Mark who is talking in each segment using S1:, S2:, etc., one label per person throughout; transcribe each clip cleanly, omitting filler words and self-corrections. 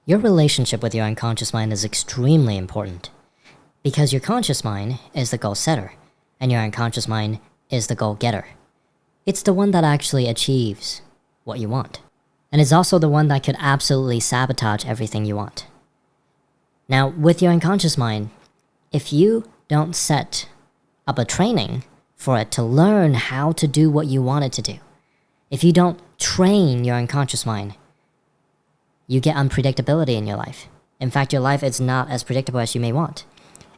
S1: Your relationship with your unconscious mind is extremely important because your conscious mind is the goal setter and your unconscious mind is the goal getter. It's the one that actually achieves what you want, and it's also the one that could absolutely sabotage everything you want. Now, with your unconscious mind, if you don't set up a training for it to learn how to do what you want it to do, if you don't train your unconscious mind, you get unpredictability in your life. In fact, your life is not as predictable as you may want.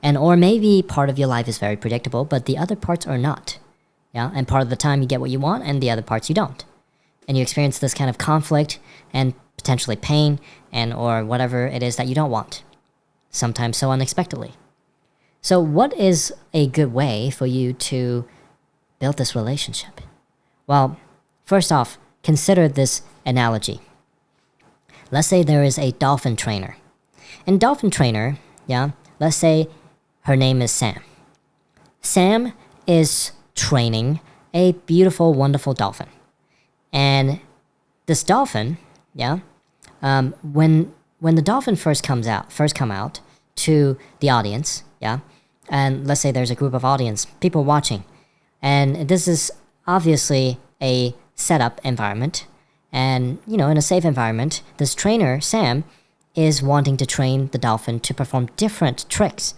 S1: Or maybe part of your life is very predictable, but the other parts are not. Yeah, and part of the time you get what you want and the other parts you don't. And you experience this kind of conflict and potentially pain or whatever it is that you don't want. Sometimes so unexpectedly. So what is a good way for you to build this relationship? Well, first off, consider this analogy. Let's say there is a dolphin trainer. And dolphin trainer, let's say her name is Sam. Sam is training a beautiful, wonderful dolphin. And this dolphin, when the dolphin first come out to the audience, and let's say there's a group of audience, people watching, and this is obviously a setup environment, and in a safe environment, this trainer, Sam, is wanting to train the dolphin to perform different tricks.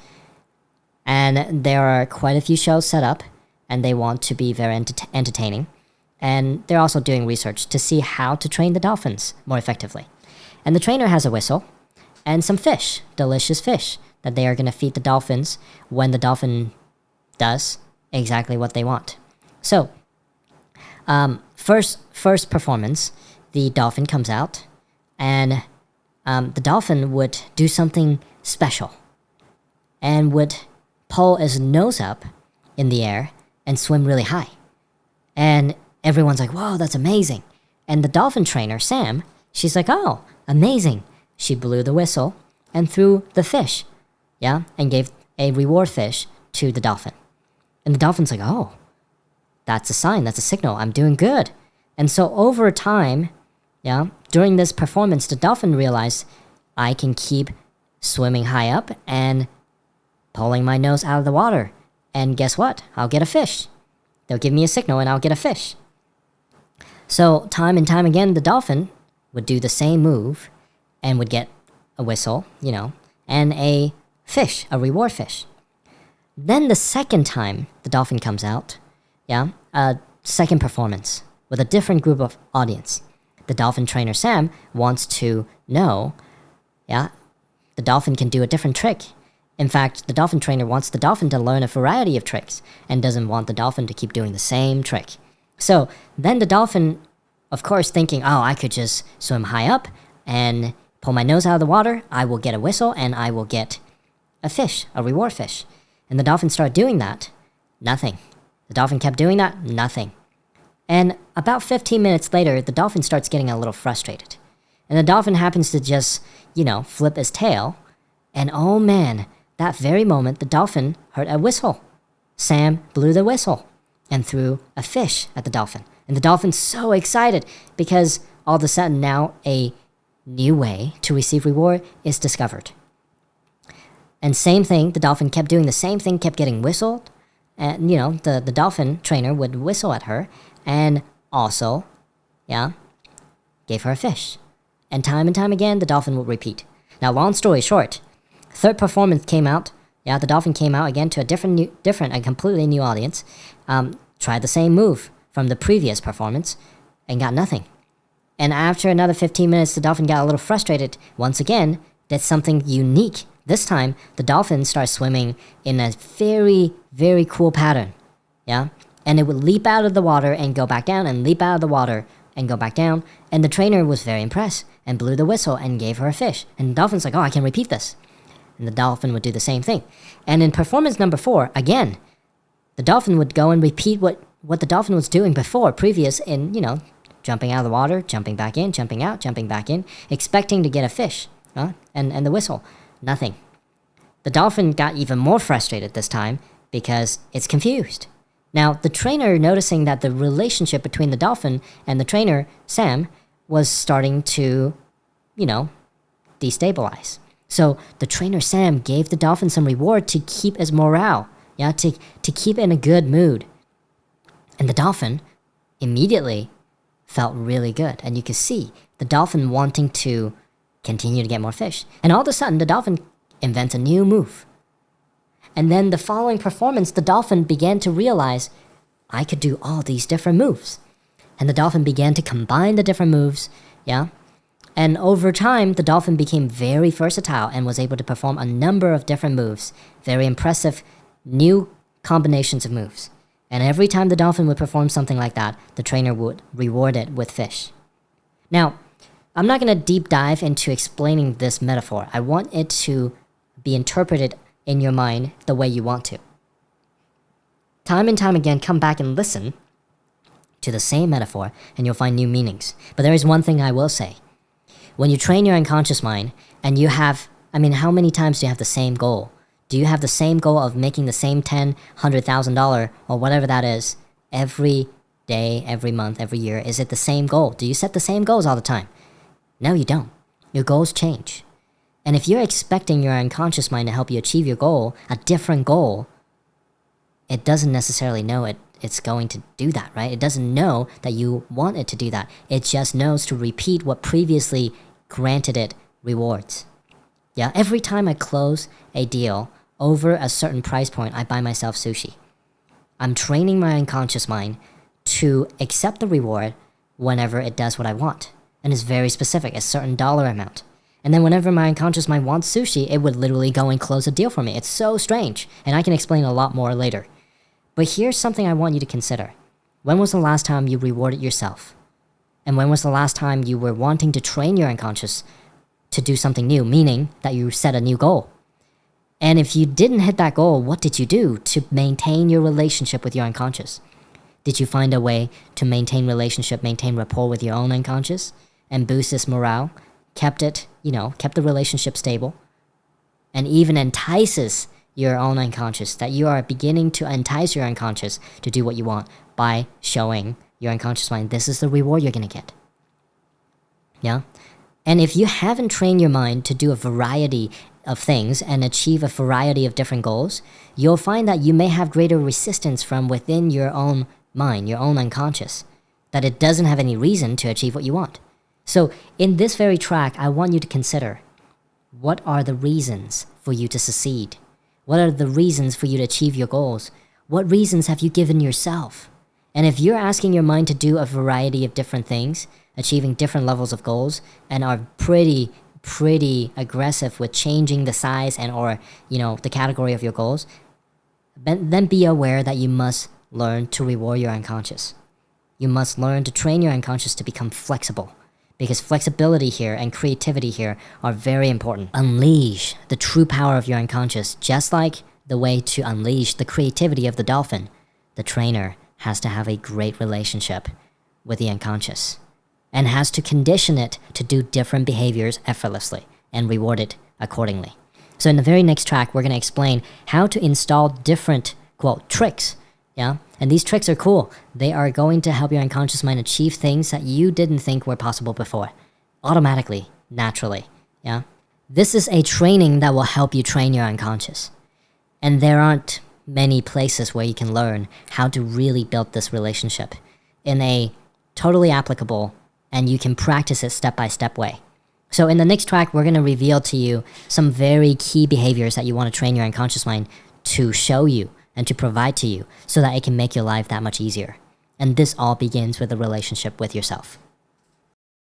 S1: And there are quite a few shows set up, and they want to be very entertaining. And they're also doing research to see how to train the dolphins more effectively. And the trainer has a whistle and some fish, delicious fish, that they are going to feed the dolphins when the dolphin does exactly what they want. So, first performance, the dolphin comes out, and the dolphin would do something special and would pull his nose up in the air and swim really high. And everyone's like, whoa, that's amazing. And the dolphin trainer, Sam, she's like, oh, amazing. She blew the whistle and threw the fish, and gave a reward fish to the dolphin. And the dolphin's like, oh, that's a sign, that's a signal, I'm doing good. And so over time, during this performance, the dolphin realized, I can keep swimming high up and pulling my nose out of the water. And guess what? I'll get a fish. They'll give me a signal and I'll get a fish. So time and time again, the dolphin would do the same move and would get a whistle, and a fish, a reward fish. Then the second time the dolphin comes out, a second performance with a different group of audience. The dolphin trainer, Sam, wants to know, the dolphin can do a different trick. In fact, the dolphin trainer wants the dolphin to learn a variety of tricks and doesn't want the dolphin to keep doing the same trick. So then the dolphin, of course, thinking, oh, I could just swim high up and pull my nose out of the water, I will get a whistle and I will get a fish, a reward fish. And the dolphin started doing that. Nothing. The dolphin kept doing that. Nothing. And about 15 minutes later, the dolphin starts getting a little frustrated. And the dolphin happens to just, flip his tail. And oh man, that very moment, the dolphin heard a whistle. Sam blew the whistle and threw a fish at the dolphin. And the dolphin's so excited because all of a sudden now a new way to receive reward is discovered. And same thing, the dolphin kept doing the same thing, kept getting whistled. And, the dolphin trainer would whistle at her and also, gave her a fish. And time again, the dolphin would repeat. Now, long story short, third performance came out. The dolphin came out again to a completely new audience. Tried the same move from the previous performance and got nothing. And after another 15 minutes, the dolphin got a little frustrated. Once again, did something unique. This time, the dolphin started swimming in a very, very cool pattern. And it would leap out of the water and go back down and leap out of the water and go back down. And the trainer was very impressed and blew the whistle and gave her a fish. And the dolphin's like, oh, I can repeat this. And the dolphin would do the same thing. And in performance number 4, again, the dolphin would go and repeat what the dolphin was doing previous in, jumping out of the water, jumping back in, jumping out, jumping back in, expecting to get a fish, and the whistle. Nothing. The dolphin got even more frustrated this time because it's confused. Now, the trainer, noticing that the relationship between the dolphin and the trainer, Sam, was starting to, destabilize. So the trainer Sam gave the dolphin some reward to keep its morale, to keep it in a good mood. And the dolphin immediately felt really good. And you could see the dolphin wanting to continue to get more fish. And all of a sudden, the dolphin invents a new move. And then the following performance, the dolphin began to realize, I could do all these different moves. And the dolphin began to combine the different moves, And over time, the dolphin became very versatile and was able to perform a number of different moves. Very impressive new combinations of moves. And every time the dolphin would perform something like that, the trainer would reward it with fish. Now, I'm not going to deep dive into explaining this metaphor. I want it to be interpreted in your mind the way you want to. Time and time again, come back and listen to the same metaphor and you'll find new meanings. But there is one thing I will say. When you train your unconscious mind and you have, how many times do you have the same goal? Do you have the same goal of making the same $10,000, $100,000 or whatever that is every day, every month, every year? Is it the same goal? Do you set the same goals all the time? No, you don't. Your goals change. And if you're expecting your unconscious mind to help you achieve your goal, a different goal, it doesn't necessarily know it's going to do that, right? It doesn't know that you want it to do that. It just knows to repeat what previously granted it rewards. Every time I close a deal over a certain price point, I buy myself sushi. I'm training my unconscious mind to accept the reward whenever it does what I want. And it's very specific, a certain dollar amount. And then whenever my unconscious mind wants sushi, it would literally go and close a deal for me. It's so strange. And I can explain a lot more later. But here's something I want you to consider. When was the last time you rewarded yourself? And when was the last time you were wanting to train your unconscious to do something new, meaning that you set a new goal? And if you didn't hit that goal, what did you do to maintain your relationship with your unconscious? Did you find a way to maintain relationship, maintain rapport with your own unconscious and boost its morale? Kept the relationship stable? And even entices your own unconscious, that you are beginning to entice your unconscious to do what you want by showing your unconscious mind, this is the reward you're going to get. And if you haven't trained your mind to do a variety of things and achieve a variety of different goals, you'll find that you may have greater resistance from within your own mind, your own unconscious, that it doesn't have any reason to achieve what you want. So in this very track, I want you to consider, what are the reasons for you to succeed? What are the reasons for you to achieve your goals? What reasons have you given yourself? And if you're asking your mind to do a variety of different things, achieving different levels of goals, and are pretty aggressive with changing the size and or the category of your goals, then be aware that you must learn to reward your unconscious. You must learn to train your unconscious to become flexible, because flexibility here and creativity here are very important. Unleash the true power of your unconscious, just like the way to unleash the creativity of the dolphin. The trainer has to have a great relationship with the unconscious and has to condition it to do different behaviors effortlessly and reward it accordingly. So in the very next track, we're going to explain how to install different, quote, tricks. And these tricks are cool. They are going to help your unconscious mind achieve things that you didn't think were possible before. Automatically, naturally. This is a training that will help you train your unconscious. And there aren't many places where you can learn how to really build this relationship in a totally applicable and you can practice it step-by-step way. So in the next track, we're going to reveal to you some very key behaviors that you want to train your unconscious mind to show you and to provide to you so that it can make your life that much easier. And this all begins with a relationship with yourself.